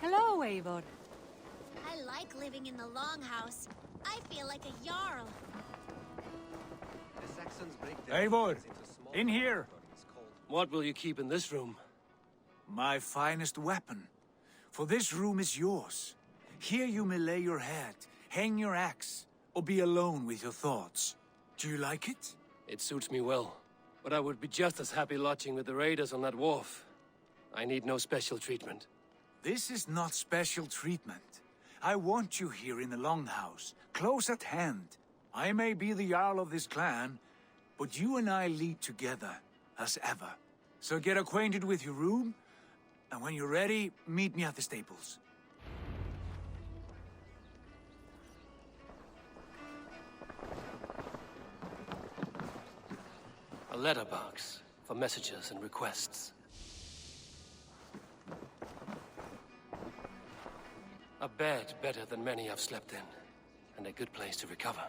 Hello, Eivor. I like living in the Longhouse. I feel like a Jarl. Eivor, in here! What will you keep in this room? My finest weapon. For this room is yours. Here you may lay your head, hang your axe, or be alone with your thoughts. Do you like it? It suits me well. But I would be just as happy lodging with the raiders on that wharf. I need no special treatment. This is not special treatment. I want you here in the Longhouse, close at hand. I may be the Jarl of this clan, but you and I lead together, as ever. So get acquainted with your room, and when you're ready, meet me at the stables. A letterbox for messages and requests. A bed better than many I've slept in, and a good place to recover.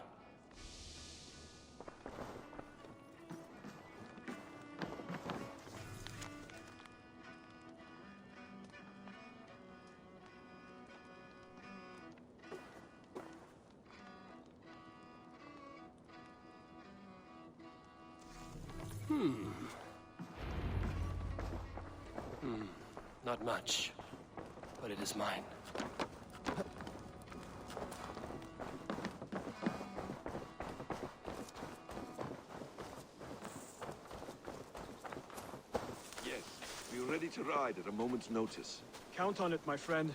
Not much, but it is mine. Yes, we're ready to ride at a moment's notice. Count on it, my friend.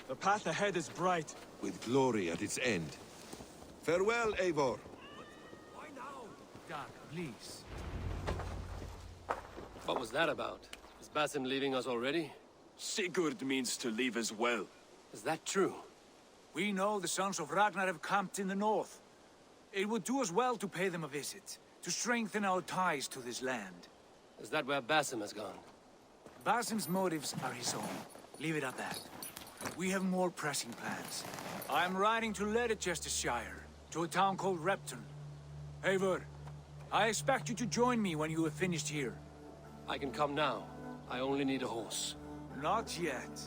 The path ahead is bright. With glory at its end. Farewell, Eivor. Why now? Doc, please. What was that about? Is Basim leaving us already? Sigurd means to leave as well. Is that true? We know the sons of Ragnar have camped in the north. It would do us well to pay them a visit, to strengthen our ties to this land. Is that where Basim has gone? Basim's motives are his own. Leave it at that. We have more pressing plans. I am riding to Leicestershire, to a town called Repton. Eivor, I expect you to join me when you have finished here. I can come now. I only need a horse. Not yet.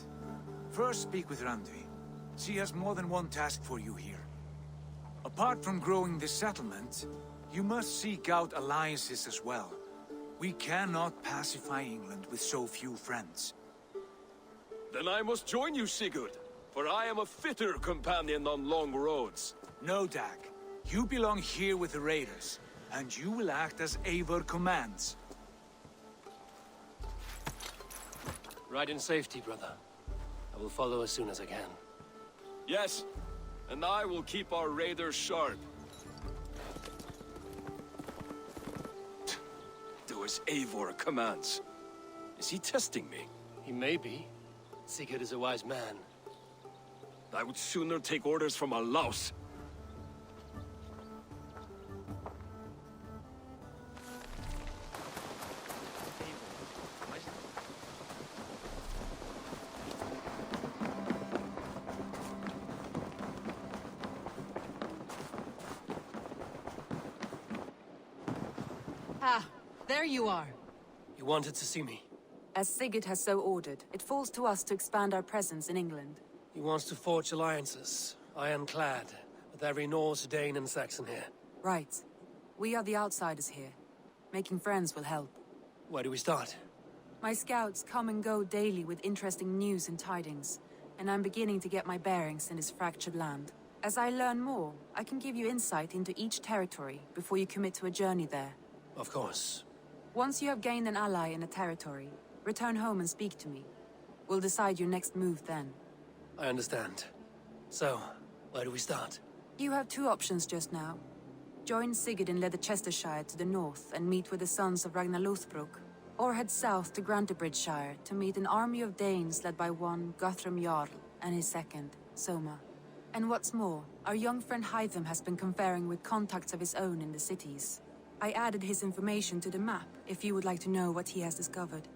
First speak with Randvi. She has more than one task for you here. Apart from growing this settlement, you must seek out alliances as well. We cannot pacify England with so few friends. Then I must join you, Sigurd, for I am a fitter companion on long roads. No, Dag. You belong here with the raiders, and you will act as Eivor commands. Ride in safety, brother. I will follow as soon as I can. Yes, and I will keep our raiders sharp. Do as Eivor commands. Is he testing me? He may be. Sigurd is a wise man. I would sooner take orders from a louse. Ah, there you are. You wanted to see me? As Sigurd has so ordered, it falls to us to expand our presence in England. He wants to forge alliances, ironclad, with every Norse, Dane, and Saxon here. Right. We are the outsiders here. Making friends will help. Where do we start? My scouts come and go daily with interesting news and tidings, and I'm beginning to get my bearings in this fractured land. As I learn more, I can give you insight into each territory before you commit to a journey there. Of course. Once you have gained an ally in a territory, return home and speak to me. We'll decide your next move then. I understand. So, where do we start? You have two options just now. Join Sigurd in Leicestershire to the north and meet with the sons of Ragnar Lothbrok, or head south to Grantebridgeshire to meet an army of Danes led by one Guthrum Jarl and his second, Soma. And what's more, our young friend Hytham has been conferring with contacts of his own in the cities. I added his information to the map if you would like to know what he has discovered.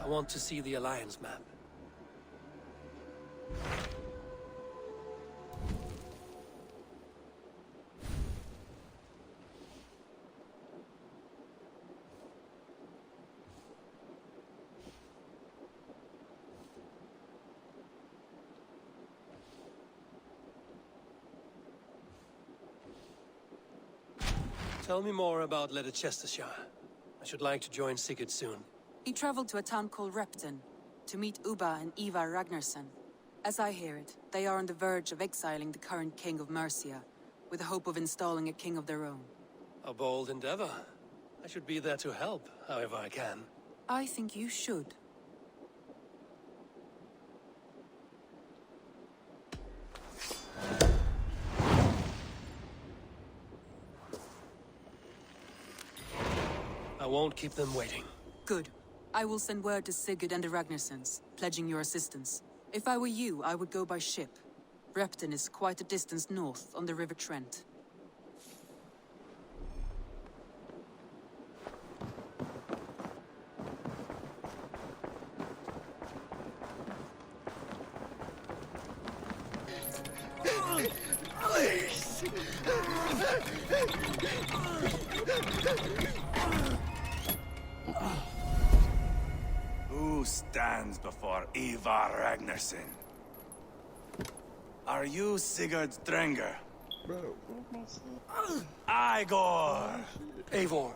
I want to see the Alliance map. Tell me more about Leicestershire. I should like to join Sigurd soon. He traveled to a town called Repton to meet Ubba and Ivar Ragnarsson. As I hear it, they are on the verge of exiling the current king of Mercia, with the hope of installing a king of their own. A bold endeavor. I should be there to help, however I can. I think you should. I won't keep them waiting. Good. I will send word to Sigurd and the Ragnarssons, pledging your assistance. If I were you, I would go by ship. Repton is quite a distance north on the River Trent. Who stands before Ivar Ragnarsson? Are you Sigurd Drenger? Bro. Igor! Eivor.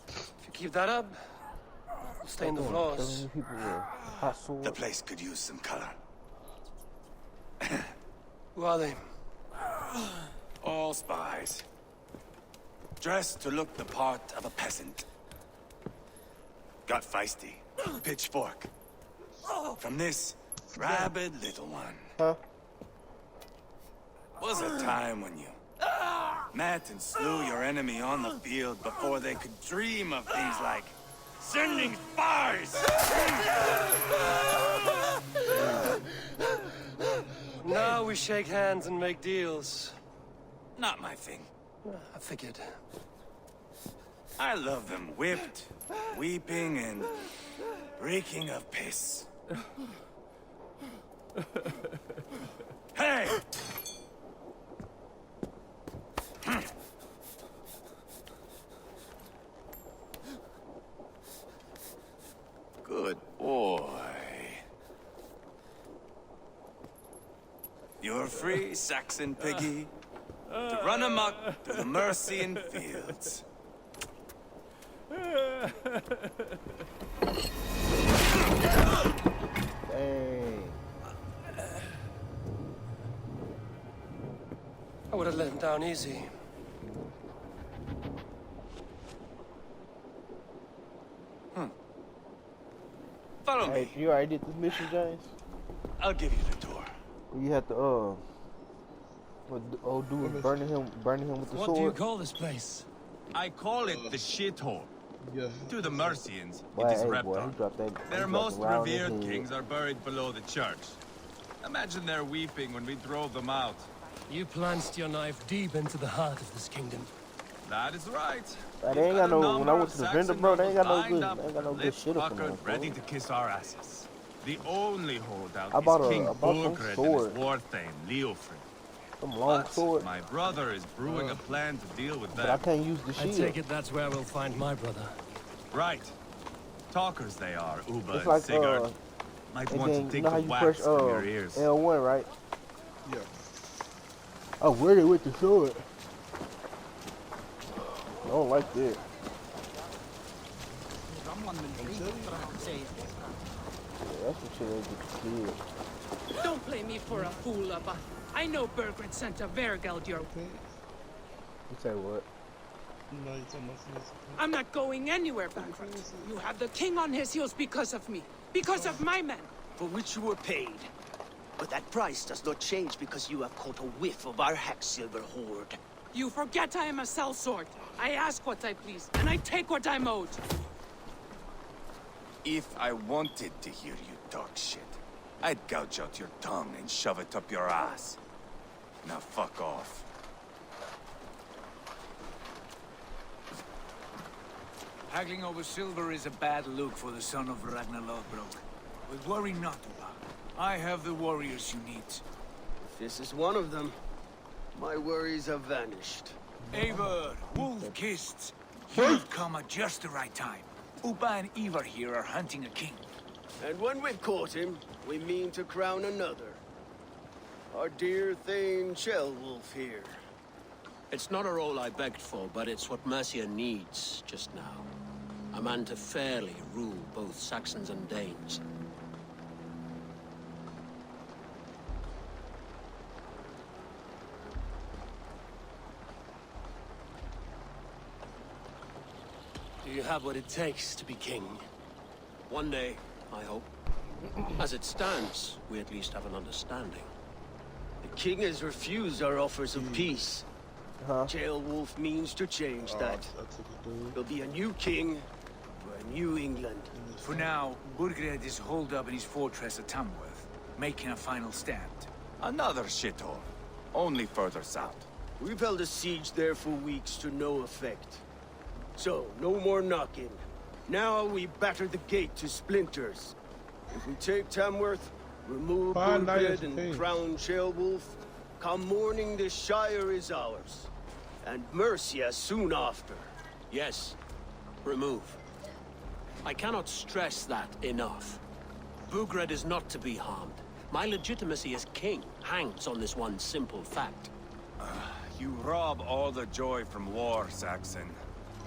If you keep that up, we'll stain the floors. The place could use some color. Who are they? All spies. Dressed to look the part of a peasant. Got feisty. Pitchfork. From this rabid little one. Huh? Was a time when you met and slew your enemy on the field before they could dream of things like sending spies! Now we shake hands and make deals. Not my thing. I figured. I love them whipped, weeping, and reeking of piss. Hey! Good boy. You're free, Saxon piggy, to run amok through the Mercian fields. Dang. I would have let him down easy. Follow Hey, me. you already did this mission, James? I'll give you the tour. You have to, what the old dude was burning him with the What sword. do you call this place? I call it the shithole. Yeah. To the Mercians, Boy, it is hey, boy, Repton. he dropped that. he Their dropped most a round revered in his head. kings are buried below the church. Imagine their weeping when we drove them out. You plunged your knife deep into the heart of this kingdom. That is right. They ain't got no. When I went to the vendor, bro, they ain't got no Lined good. up, They ain't got no good lips shit up in puckered, there. ready to kiss our asses. The only holdout I bought is a- King I bought some Burgred and sword. his war thane, Leofrid. Some long But sword, my brother is brewing a plan to deal with but I them. can't use the I shield. take it that's where we'll find my brother. Right. Talkers they are, Uba It's and like Sigurd. Might and want then to you take know how the you wax press from your ears. L1, right? Yeah. Oh, where they with the sword? I don't like that. Yeah, that's some shit that gets you killed. Don't play me for a fool, Abba. I know Bergred sent a Vergeld your... You say what? No, you told me. I'm not going anywhere, Bankrupt. You have the king on his heels because of me. Because of my men. For which you were paid. But that price does not change because you have caught a whiff of our Hacksilver hoard. You forget I am a sellsword. I ask what I please, and I take what I'm owed. If I wanted to hear you talk shit, I'd gouge out your tongue and shove it up your ass. Now fuck off. Haggling over silver is a bad look for the son of Ragnar Lothbrok. But worry not, Uba. I have the warriors you need. If this is one of them, my worries have vanished. Eivor, wolf-kissed. You've come at just the right time. Uba and Ivar here are hunting a king. And when we've caught him, we mean to crown another. Our dear Thane Shellwolf here. It's not a role I begged for, but it's what Mercia needs just now. A man to fairly rule both Saxons and Danes. Do you have what it takes to be king? One day, I hope. As it stands, we at least have an understanding. The king has refused our offers of peace. Ceolwulf means to change that. There'll be a new king for a new England. For now, Burgred is holed up in his fortress at Tamworth, making a final stand. Another shithole. Only further south. We've held a siege there for weeks to no effect. So, no more knocking. Now we batter the gate to splinters. If we take Tamworth, remove Burgred and crown Ceolwulf, come morning the Shire is ours. And Mercia soon after. Yes, remove. I cannot stress that enough. Burgred is not to be harmed. My legitimacy as king hangs on this one simple fact. You rob all the joy from war, Saxon.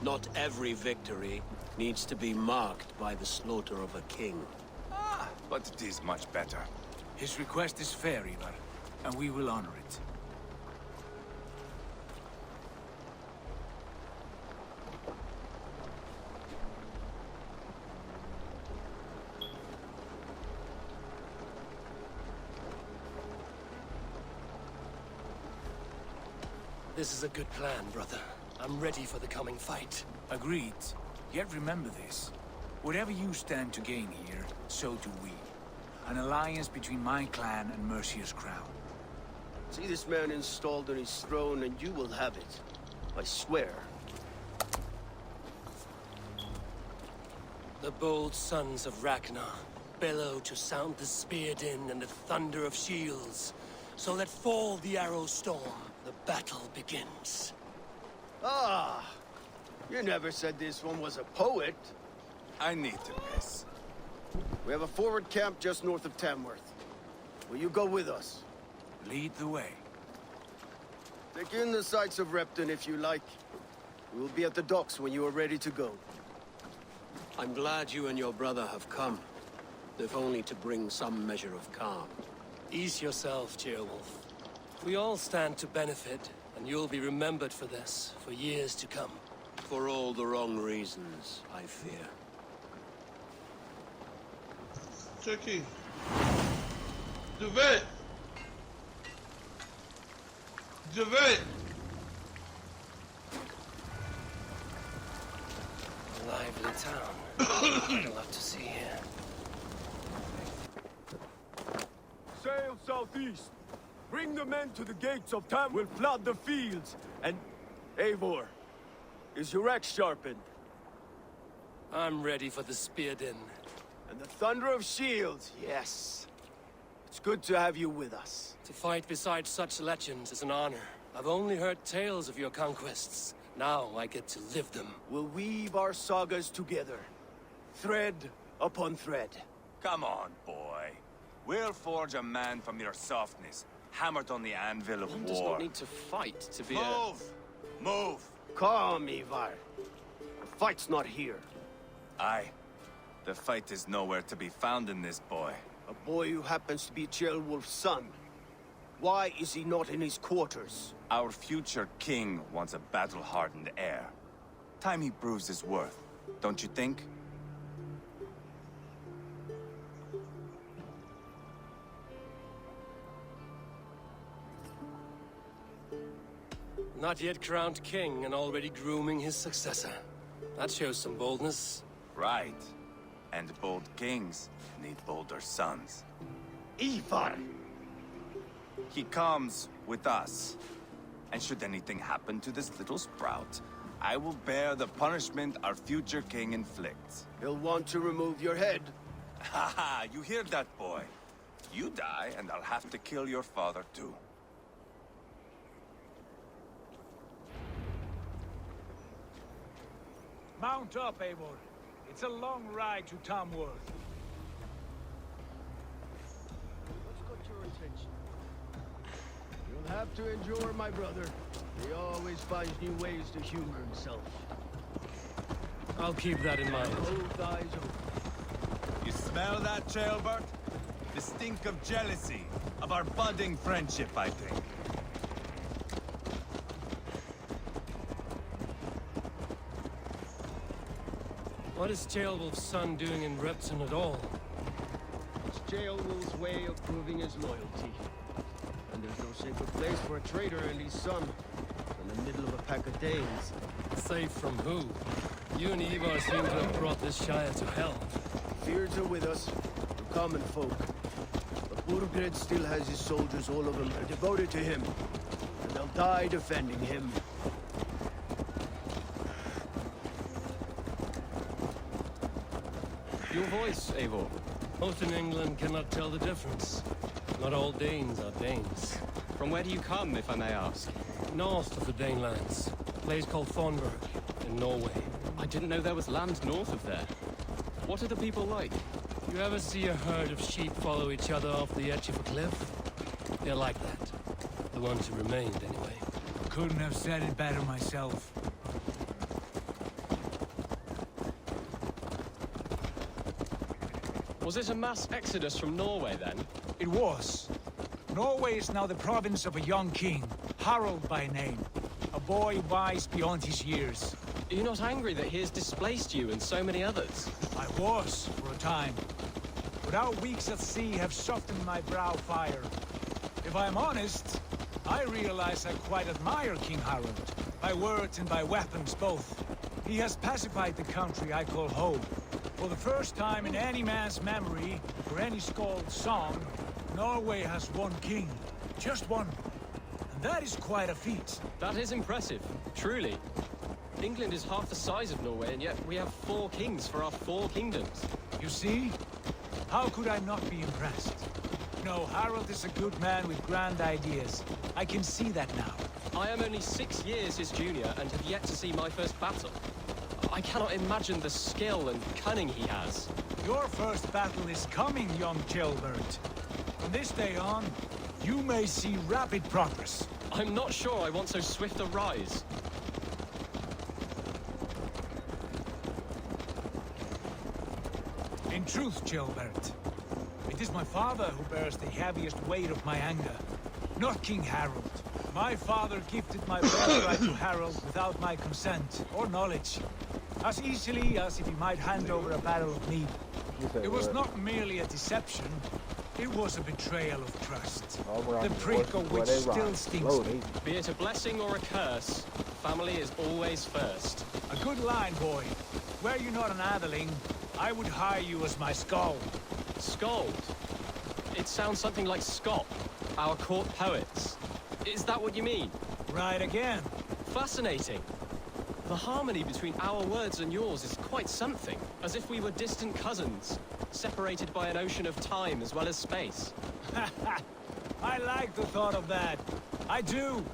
Not every victory needs to be marked by the slaughter of a king. But it is much better. His request is fair, Ivar, and we will honor it. This is a good plan, brother. I'm ready for the coming fight. Agreed. Yet remember this. Whatever you stand to gain here, so do we. An alliance between my clan and Mercia's crown. See this man installed on his throne and you will have it. I swear. The bold sons of Ragnar bellow to sound the spear din and the thunder of shields. So let fall the arrow storm. The battle begins. Ah! You never said this one was a poet. I need to piss. We have a forward camp just north of Tamworth. Will you go with us? Lead the way. Take in the sights of Repton if you like. We will be at the docks when you are ready to go. I'm glad you and your brother have come. If only to bring some measure of calm. Ease yourself, Ceolwulf. We all stand to benefit, and you'll be remembered for this, for years to come. For all the wrong reasons, I fear. Tricky. Duvet! Duvet! Lively town. Quite a lot to see here. Sail southeast. Bring the men to the gates of Tam. We'll flood the fields. And Eivor, is your axe sharpened? I'm ready for the spear din. And the thunder of shields, yes. It's good to have you with us. To fight beside such legends is an honor. I've only heard tales of your conquests. Now I get to live them. We'll weave our sagas together. Thread upon thread. Come on, boy. We'll forge a man from your softness, hammered on the anvil of One war. does not need to fight to be Move! Move! Calm, Ivar. The fight's not here. Aye. The fight is nowhere to be found in this boy. A boy who happens to be Ceolwulf's son. Why is he not in his quarters? Our future king wants a battle-hardened heir. Time he proves his worth, don't you think? Not yet crowned king and already grooming his successor. That shows some boldness. Right. And bold kings need bolder sons. Ivar! He comes with us. And should anything happen to this little sprout, I will bear the punishment our future king inflicts. He'll want to remove your head. Ha ha! You hear that, boy? You die, and I'll have to kill your father, too. Mount up, Eivor. It's a long ride to Tamworth. What's got your attention? You'll have to endure, my brother. He always finds new ways to humor himself. I'll keep that in mind. Both eyes open. You smell that, Trailbert? The stink of jealousy, of our budding friendship, I think. What is Ceolwulf's son doing in Repton at all? It's Ceolwulf's way of proving his loyalty. And there's no safer place for a traitor and his son than the middle of a pack of Danes. Safe from who? You and Ivar seem to have brought this Shire to hell. Fears are with us, the common folk. But Burgred still has his soldiers, all of them are devoted to him. And they'll die defending him. Your voice, Eivor. Most in England cannot tell the difference. Not all Danes are Danes. From where do you come, if I may ask? North of the Danelands. A place called Thornburg, in Norway. I didn't know there was land north of there. What are the people like? You ever see a herd of sheep follow each other off the edge of a cliff? They're like that. The ones who remained, anyway. Couldn't have said it better myself. Was it a mass exodus from Norway, then? It was. Norway is now the province of a young king, Harald by name. A boy wise beyond his years. Are you not angry that he has displaced you and so many others? I was, for a time. But our weeks at sea have softened my brow fire. If I am honest, I realize I quite admire King Harald. By words and by weapons, both. He has pacified the country I call home. For the first time in any man's memory, or any skald's song, Norway has one king. Just one. And that is quite a feat. That is impressive, truly. England is half the size of Norway, and yet we have 4 kings for our 4 kingdoms. You see? How could I not be impressed? No, Harald is a good man with grand ideas. I can see that now. I am only 6 years his junior and have yet to see my first battle. I cannot imagine the skill and cunning he has. Your first battle is coming, young Ceolbert. From this day on, you may see rapid progress. I'm not sure I want so swift a rise. In truth, Ceolbert, it is my father who bears the heaviest weight of my anger, not King Harald. My father gifted my birthright to Harald without my consent or knowledge. As easily as if he might hand over a barrel of mead. It was not merely a deception, it was a betrayal of trust. The prick of which still stings me. Be it a blessing or a curse, family is always first. A good line, boy. Were you not an atheling, I would hire you as my skald. Skald? It sounds something like Scott, our court poets. Is that what you mean? Right again. Fascinating. The harmony between our words and yours is quite something. As if we were distant cousins, separated by an ocean of time as well as space. I like the thought of that. I do.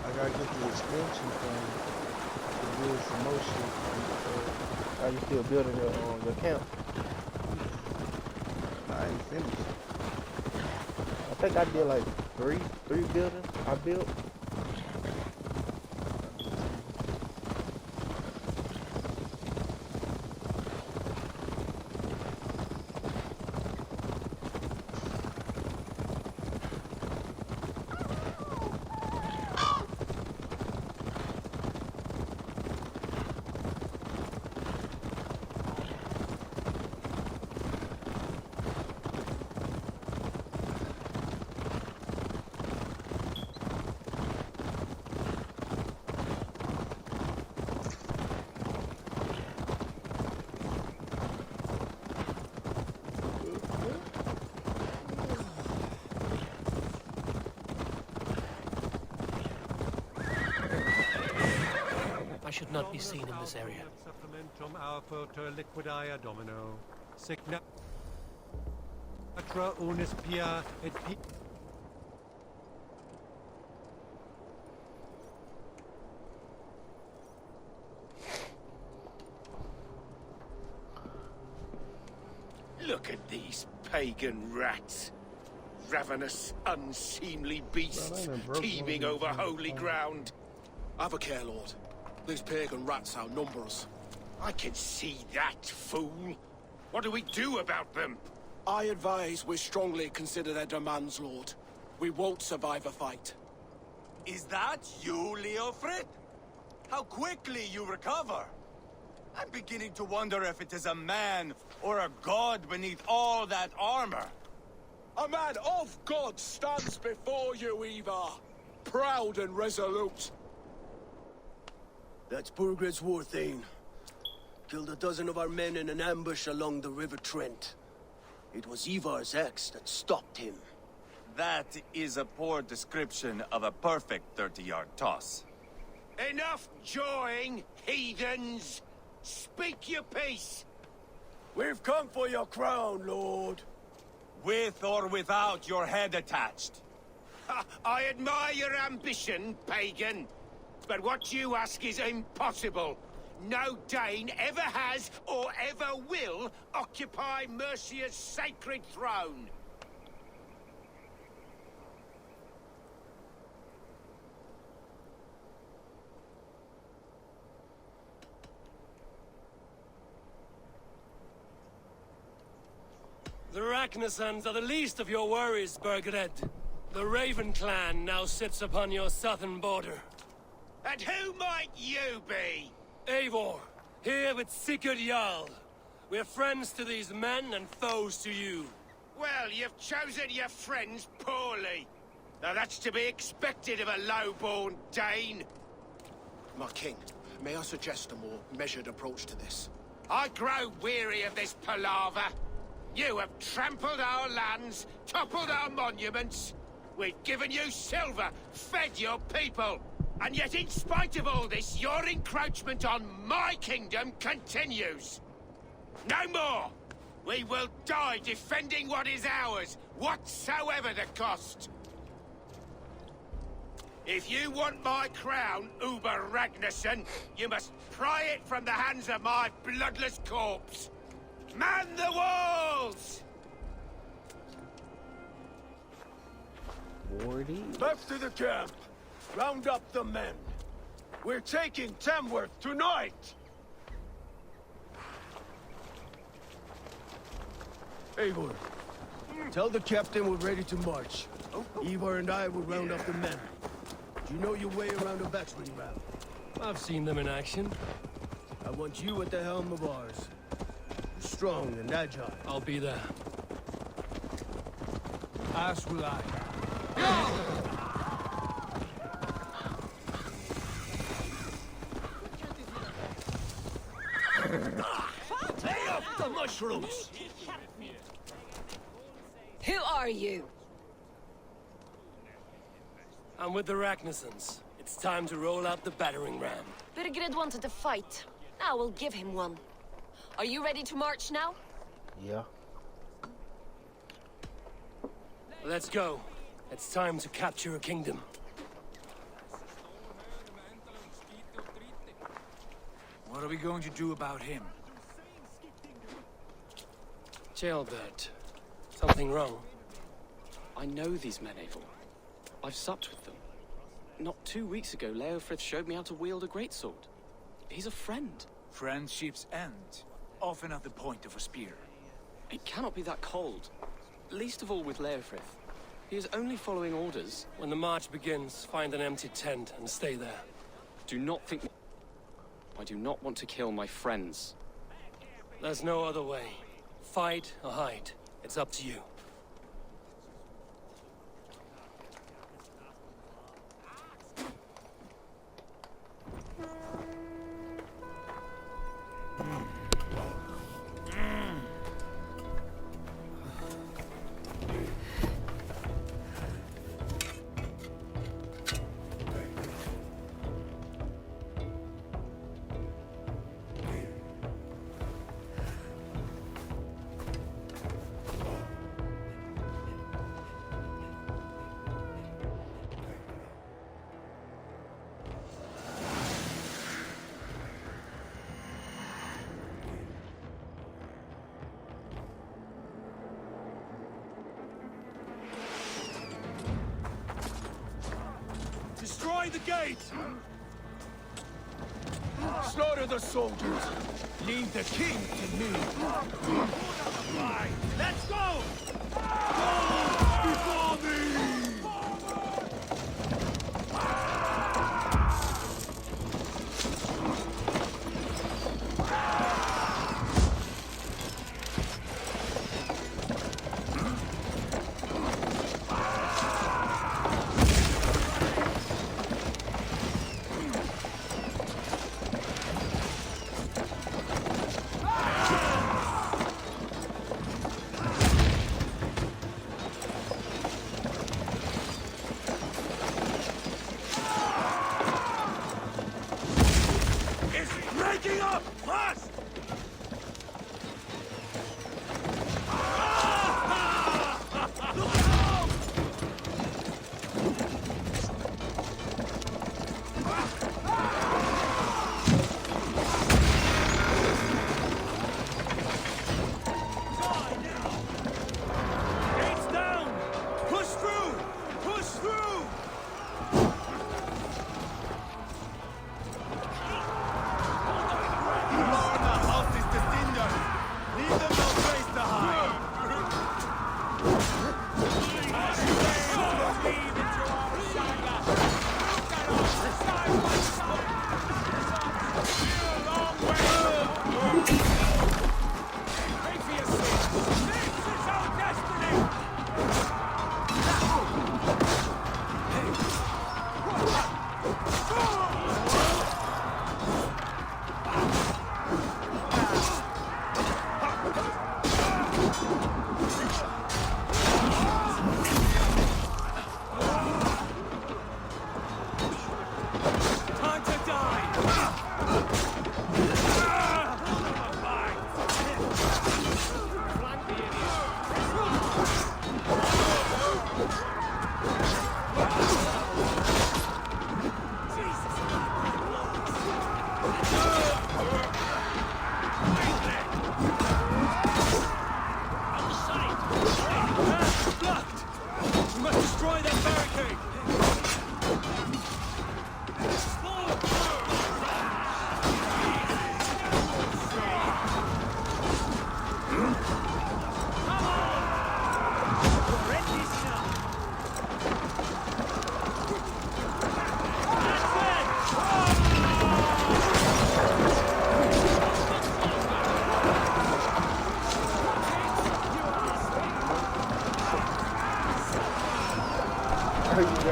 I gotta get the extension thing to do some more shit. Are you still building the camp? I ain't finished. I think I did like three buildings I built. I should not be seen in this area. Look at these pagan rats. Ravenous, unseemly beasts teeming over holy ground. Have a care, Lord. These pagan rats outnumber us. I can see that, fool. What do we do about them? I advise we strongly consider their demands, Lord. We won't survive a fight. Is that you, Leofrid? How quickly you recover! I'm beginning to wonder if it is a man or a god beneath all that armor. A man of God stands before you, Ivar. Proud and resolute. That's Burgred's war thane. Killed a dozen of our men in an ambush along the River Trent. It was Ivar's axe that stopped him. That is a poor description of a perfect 30-yard toss. Enough jawing, heathens! Speak your piece! We've come for your crown, Lord. With or without your head attached. Ha, I admire your ambition, pagan. But what you ask is impossible. No Dane ever has or ever will occupy Mercia's sacred throne. The Ragnarsons are the least of your worries, Burgred. The Raven clan now sits upon your southern border. And who might you be? Eivor, here with Sigurd Jarl. We're friends to these men and foes to you. Well, you've chosen your friends poorly. Now that's to be expected of a low-born Dane. My king, may I suggest a more measured approach to this? I grow weary of this palaver. You have trampled our lands, toppled our monuments. We've given you silver, fed your people. And yet, in spite of all this, your encroachment on my kingdom continues. No more! We will die defending what is ours, whatsoever the cost. If you want my crown, Uber Ragnarsson, you must pry it from the hands of my bloodless corpse. Man the walls! Back to the camp. Round up the men. We're taking Tamworth tonight! Eivor, tell the captain we're ready to march. Ivar and I will round up the men. Do you know your way around a battering ram? I've seen them in action. I want you at the helm of ours. Strong and agile. I'll be there. As will I. Lay off the mushrooms! Who are you? I'm with the Ragnarsons. It's time to roll out the battering ram. Birgred wanted to fight. Now we'll give him one. Are you ready to march now? Yeah. Let's go. It's time to capture a kingdom. What are we going to do about him? Jailbird. Something wrong? I know these men, Eivor. I've supped with them. Not 2 weeks ago, Leofrith showed me how to wield a greatsword. He's a friend. Friendships end, often at the point of a spear. It cannot be that cold. Least of all with Leofrith. He is only following orders. When the march begins, find an empty tent and stay there. Do not think... I do not want to kill my friends. There's no other way. Fight or hide. It's up to you. Destroy the gate! Slaughter the soldiers! Leave the king to me! Let's go! Go before me! Breaking up! Fast! Look out! Die now! Gates down! Push through! Push through!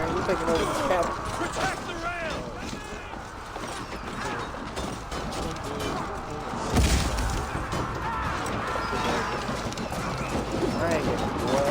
We're taking over the capital. Protect the rail! I ain't getting it, boy.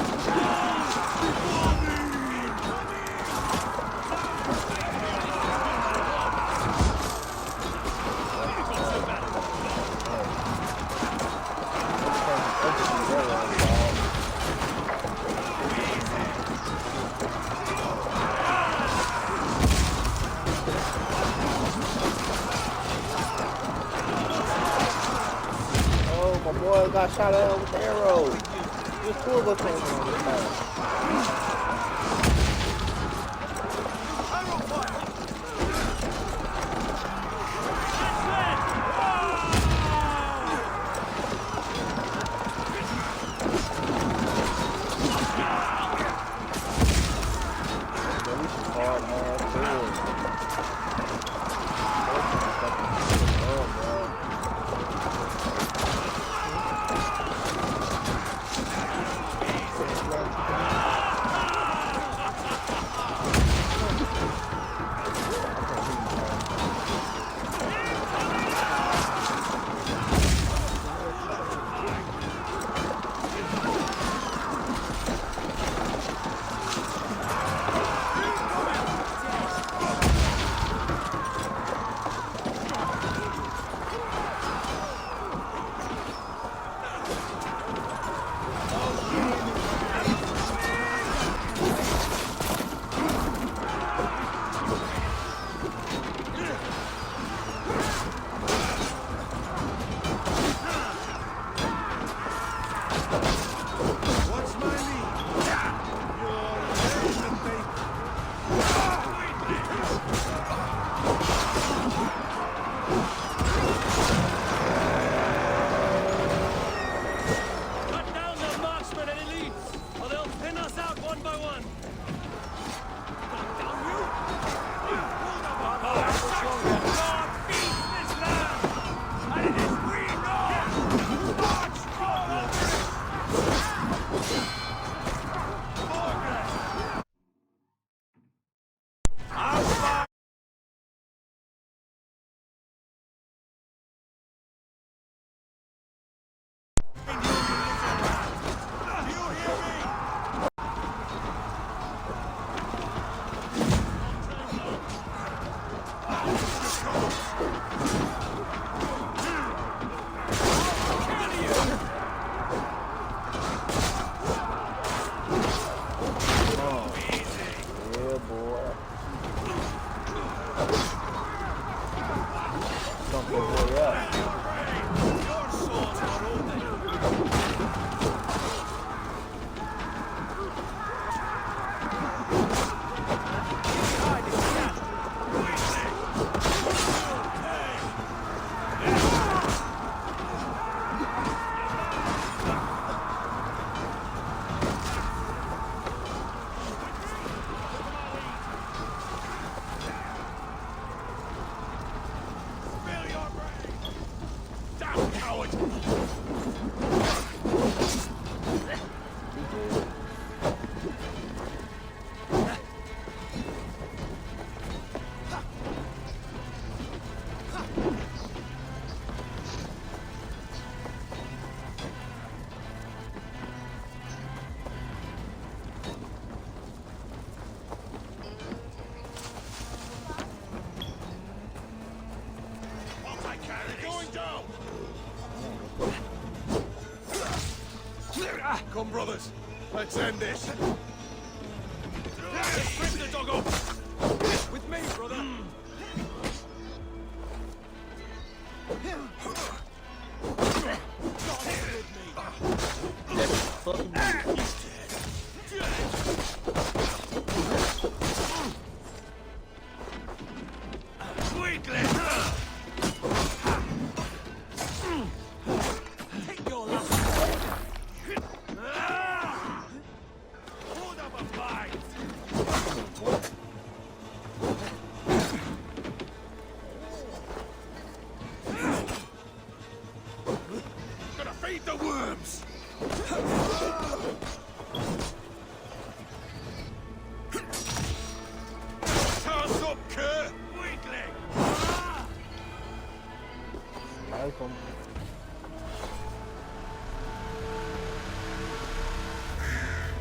My boy got shot at with the arrow. There's two of us on this side. Come, brothers. Let's end this. The doggo! With me, brother!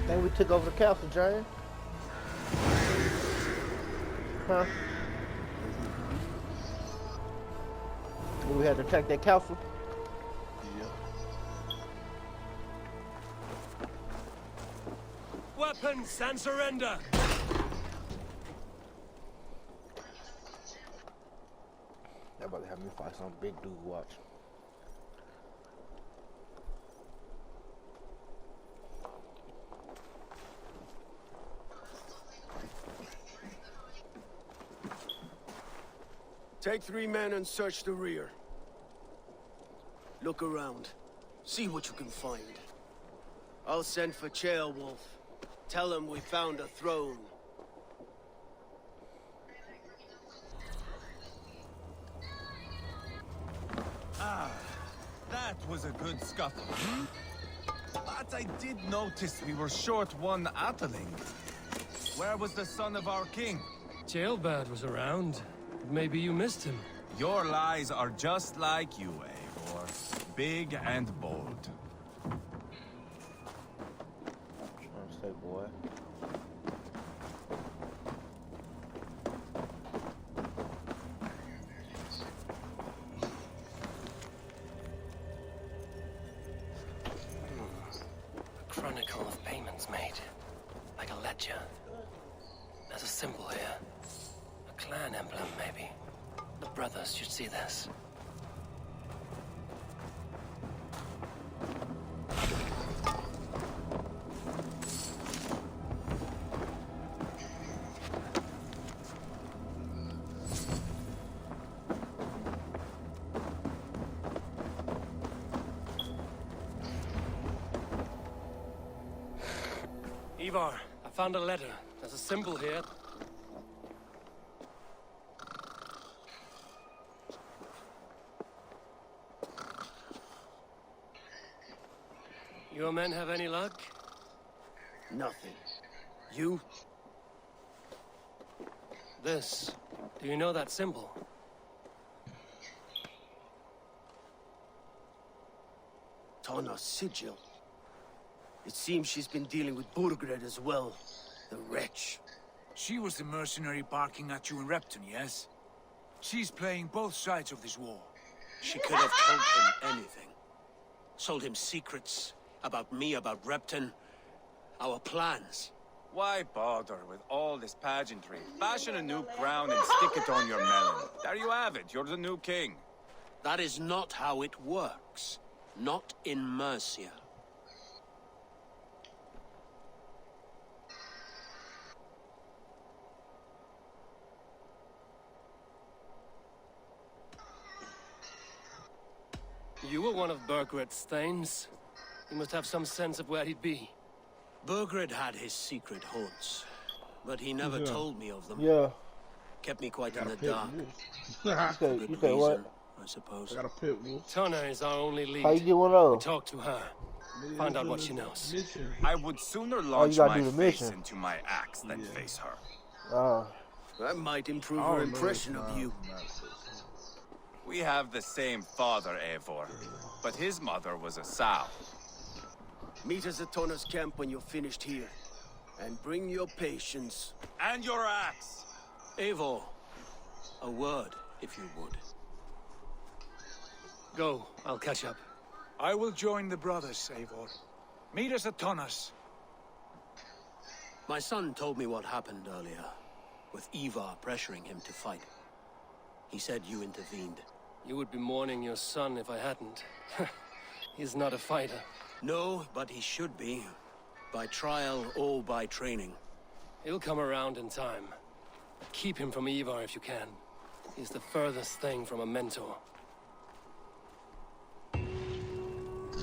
Think we took over the castle, Giant? Huh? We had to attack that castle? Weapons and surrender! They're about to have me fight some big dude, watch. Take 3 men and search the rear. Look around. See what you can find. I'll send for Chaelwolf. Tell him we found a throne. Ah, that was a good scuffle. But I did notice we were short one Atheling. Where was the son of our king? Jailbird was around. Maybe you missed him. Your lies are just like you, Eivor. Big and bold. Stay, boy. A chronicle of payments made. Like a ledger. There's a symbol here. A clan emblem, maybe. The brothers should see this. Ivar, I found a letter. There's a symbol here. Your men have any luck? Nothing. You? This. Do you know that symbol? Tana's sigil. It seems she's been dealing with Burgred as well. The wretch. She was the mercenary barking at you in Repton, yes? She's playing both sides of this war. She could have told him anything. Sold him secrets about me, about Repton, our plans. Why bother with all this pageantry? Fashion a new crown and stick it on your melon. There you have it, you're the new king. That is not how it works. Not in Mercia. You were one of Burgred's thanes. You must have some sense of where he'd be. Burgred had his secret haunts, but he never told me of them. Yeah. Kept me quite in the dark. You say what? I suppose. I got a pit wolf. Tana is our only lead. How you get one of those? Talk to her. Find out what she knows. I would sooner launch my face into my axe than face her. That might improve her impression of you. We have the same father, Eivor, but his mother was a sow. Meet us at Tana's camp when you're finished here. And bring your patience. And your axe! Eivor, a word, if you would. Go, I'll catch up. I will join the brothers, Eivor. Meet us at Tonnas. My son told me what happened earlier, with Ivar pressuring him to fight. He said you intervened. You would be mourning your son if I hadn't. He's not a fighter. No, but he should be. By trial or by training. He'll come around in time. Keep him from Ivar if you can. He's the furthest thing from a mentor.